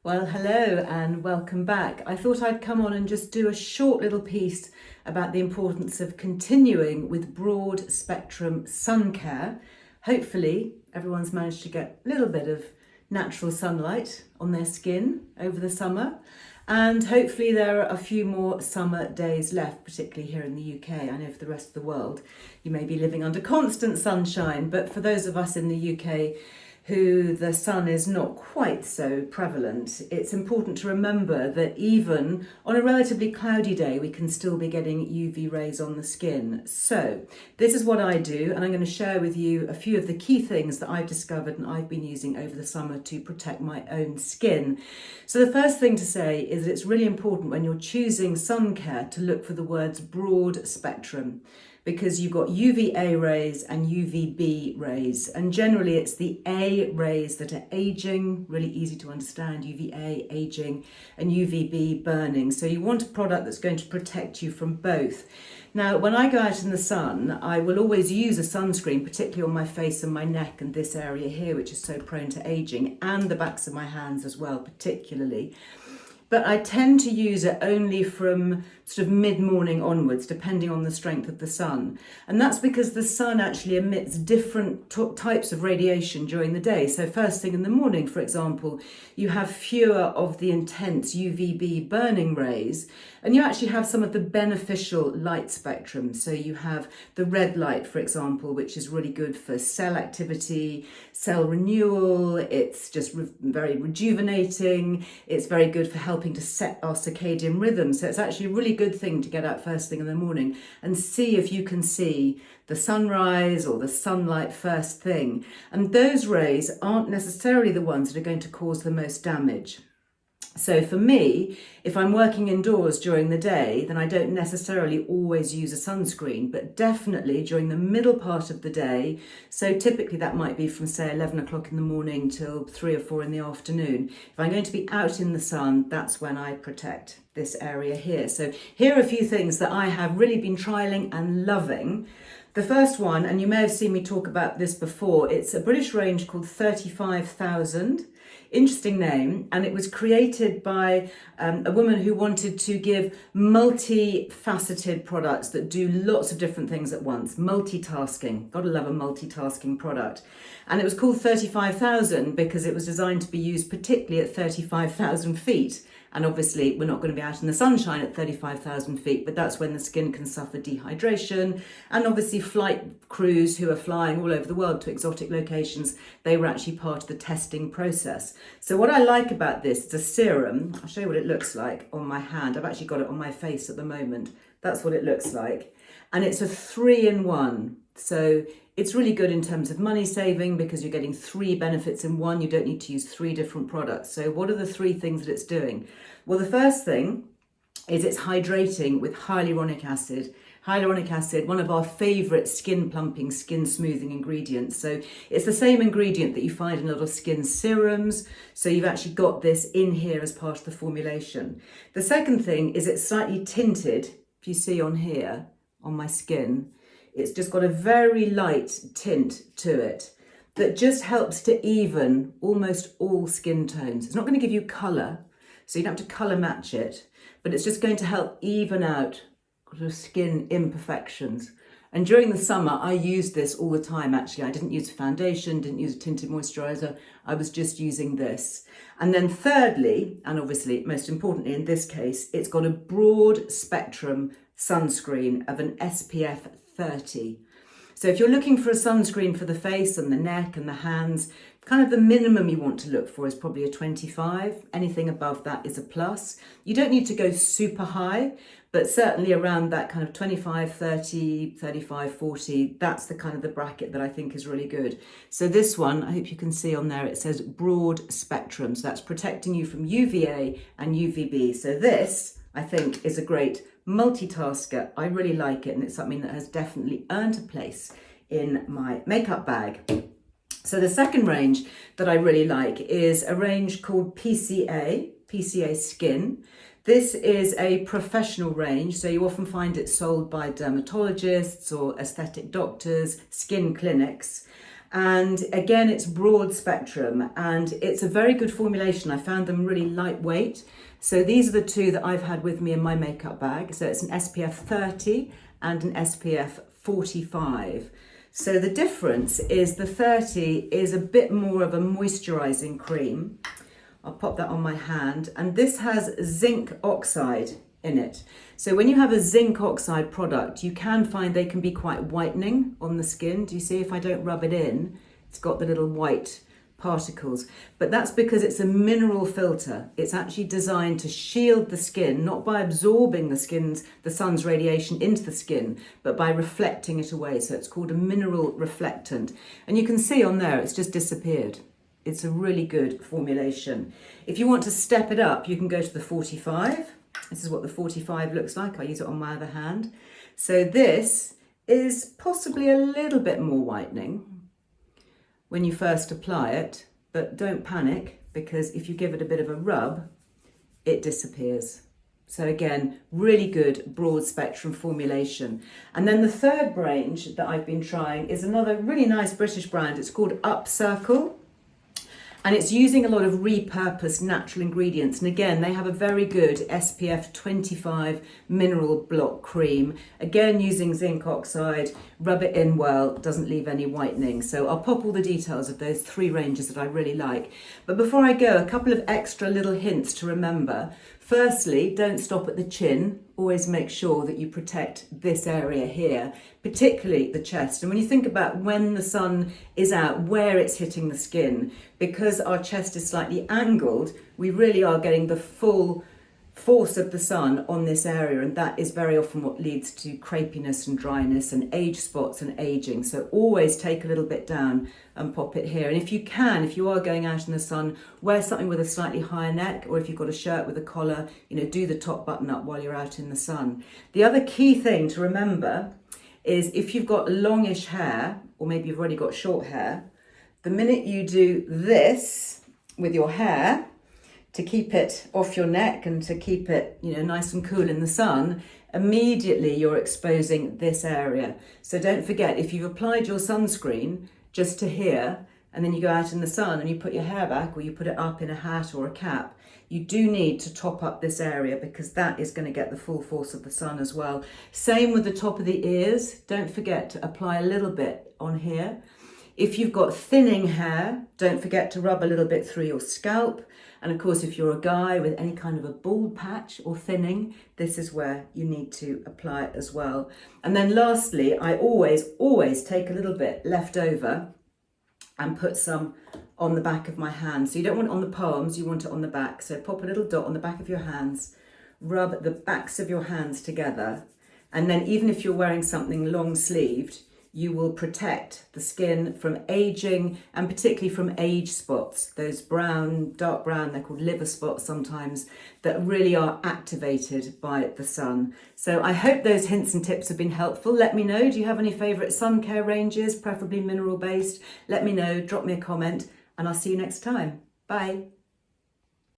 Well, hello and welcome back. I thought I'd come on and just do a short little piece about the importance of continuing with broad spectrum sun care. Hopefully everyone's managed to get a little bit of natural sunlight on their skin over the summer, and hopefully there are a few more summer days left, particularly here in the UK. I know for the rest of the world you may be living under constant sunshine, but for those of us in the UK who the sun is not quite so prevalent, it's important to remember that even on a relatively cloudy day, we can still be getting UV rays on the skin. So this is what I do, and I'm going to share with you a few of the key things that I've discovered and I've been using over the summer to protect my own skin. So the first thing to say is that it's really important when you're choosing sun care to look for the words broad spectrum, because you've got UVA rays and UVB rays, and generally it's the A rays that are aging, really easy to understand, UVA aging and UVB burning. So you want a product that's going to protect you from both. Now, when I go out in the sun, I will always use a sunscreen, particularly on my face and my neck and this area here, which is so prone to aging, and the backs of my hands as well, particularly. But I tend to use it only from sort of mid-morning onwards, depending on the strength of the sun. And that's because the sun actually emits different types of radiation during the day. So first thing in the morning, for example, you have fewer of the intense UVB burning rays, and you actually have some of the beneficial light spectrum. So you have the red light, for example, which is really good for cell activity, cell renewal. It's just very rejuvenating. It's very good for helping to set our circadian rhythm. So it's actually a really good thing to get out first thing in the morning and see if you can see the sunrise or the sunlight first thing. And those rays aren't necessarily the ones that are going to cause the most damage. So for me, if I'm working indoors during the day, then I don't necessarily always use a sunscreen, but definitely during the middle part of the day. So typically that might be from say 11 o'clock in the morning till 3 or 4 in the afternoon. If I'm going to be out in the sun, that's when I protect this area here. So here are a few things that I have really been trialing and loving. The first one, and you may have seen me talk about this before, it's a British range called 35,000. Interesting name, and it was created by a woman who wanted to give multifaceted products that do lots of different things at once. Multitasking, gotta love a multitasking product. And it was called 35,000 because it was designed to be used particularly at 35,000 feet. And obviously we're not going to be out in the sunshine at 35,000 feet, but that's when the skin can suffer dehydration. And obviously flight crews who are flying all over the world to exotic locations, they were actually part of the testing process. So what I like about this, it's a serum. I'll show you what it looks like on my hand. I've actually got it on my face at the moment. That's what it looks like. And it's a 3-in-1. So it's really good in terms of money saving because you're getting 3 benefits in one. You don't need to use 3 different products. So what are the 3 things that it's doing? Well, the first thing is it's hydrating with hyaluronic acid. Hyaluronic acid, one of our favourite skin plumping, skin smoothing ingredients. So it's the same ingredient that you find in a lot of skin serums. So you've actually got this in here as part of the formulation. The second thing is it's slightly tinted. If you see on here, on my skin, it's just got a very light tint to it that just helps to even almost all skin tones. It's not going to give you colour, so you don't have to colour match it, but it's just going to help even out sort of skin imperfections. And during the summer, I used this all the time, actually. I didn't use a foundation, didn't use a tinted moisturiser. I was just using this. And then thirdly, and obviously most importantly in this case, it's got a broad spectrum sunscreen of an SPF 30. So if you're looking for a sunscreen for the face and the neck and the hands, kind of the minimum you want to look for is probably a 25. Anything above that is a plus. You don't need to go super high, but certainly around that kind of 25, 30, 35, 40, that's the kind of the bracket that I think is really good. So this one, I hope you can see on there, it says broad spectrum. So that's protecting you from UVA and UVB. So this, I think, is a great multitasker. I really like it, and it's something that has definitely earned a place in my makeup bag. So the second range that I really like is a range called PCA Skin. This is a professional range, so you often find it sold by dermatologists or aesthetic doctors, skin clinics. And again, it's broad spectrum and it's a very good formulation. I found them really lightweight. So these are the two that I've had with me in my makeup bag. So it's an SPF 30 and an SPF 45. So the difference is the 30 is a bit more of a moisturizing cream. I'll pop that on my hand, and this has zinc oxide in it. So when you have a zinc oxide product, you can find they can be quite whitening on the skin. Do you see if I don't rub it in, it's got the little white particles, but that's because it's a mineral filter. It's actually designed to shield the skin, not by absorbing the sun's radiation into the skin, but by reflecting it away. So it's called a mineral reflectant. And you can see on there, it's just disappeared. It's a really good formulation. If you want to step it up, you can go to the 45. This is what the 45 looks like. I use it on my other hand. So this is possibly a little bit more whitening when you first apply it, but don't panic, because if you give it a bit of a rub, it disappears. So again, really good broad spectrum formulation. And then the third range that I've been trying is another really nice British brand. It's called Upcircle. And it's using a lot of repurposed natural ingredients. And again, they have a very good SPF 25 mineral block cream. Again, using zinc oxide, rub it in well, doesn't leave any whitening. So I'll pop all the details of those three ranges that I really like. But before I go, a couple of extra little hints to remember. Firstly, don't stop at the chin. Always make sure that you protect this area here, particularly the chest. And when you think about when the sun is out, where it's hitting the skin, because our chest is slightly angled, we really are getting the full force of the sun on this area, and that is very often what leads to crepiness and dryness and age spots and aging. So always take a little bit down and pop it here. And if you can, if you are going out in the sun, wear something with a slightly higher neck, or if you've got a shirt with a collar, do the top button up while you're out in the sun. The other key thing to remember is if you've got longish hair, or maybe you've already got short hair, the minute you do this with your hair to keep it off your neck and to keep it, nice and cool in the sun, immediately you're exposing this area. So don't forget, if you've applied your sunscreen just to here, and then you go out in the sun and you put your hair back, or you put it up in a hat or a cap, you do need to top up this area, because that is going to get the full force of the sun as well. Same with the top of the ears. Don't forget to apply a little bit on here. If you've got thinning hair, don't forget to rub a little bit through your scalp. And of course, if you're a guy with any kind of a bald patch or thinning, this is where you need to apply it as well. And then lastly, I always take a little bit left over and put some on the back of my hand. So you don't want it on the palms, you want it on the back. So pop a little dot on the back of your hands, rub the backs of your hands together. And then even if you're wearing something long sleeved, you will protect the skin from aging, and particularly from age spots, those brown, dark brown, they're called liver spots sometimes, that really are activated by the sun. So I hope those hints and tips have been helpful. Let me know, do you have any favourite sun care ranges, preferably mineral based? Let me know, drop me a comment, and I'll see you next time. Bye.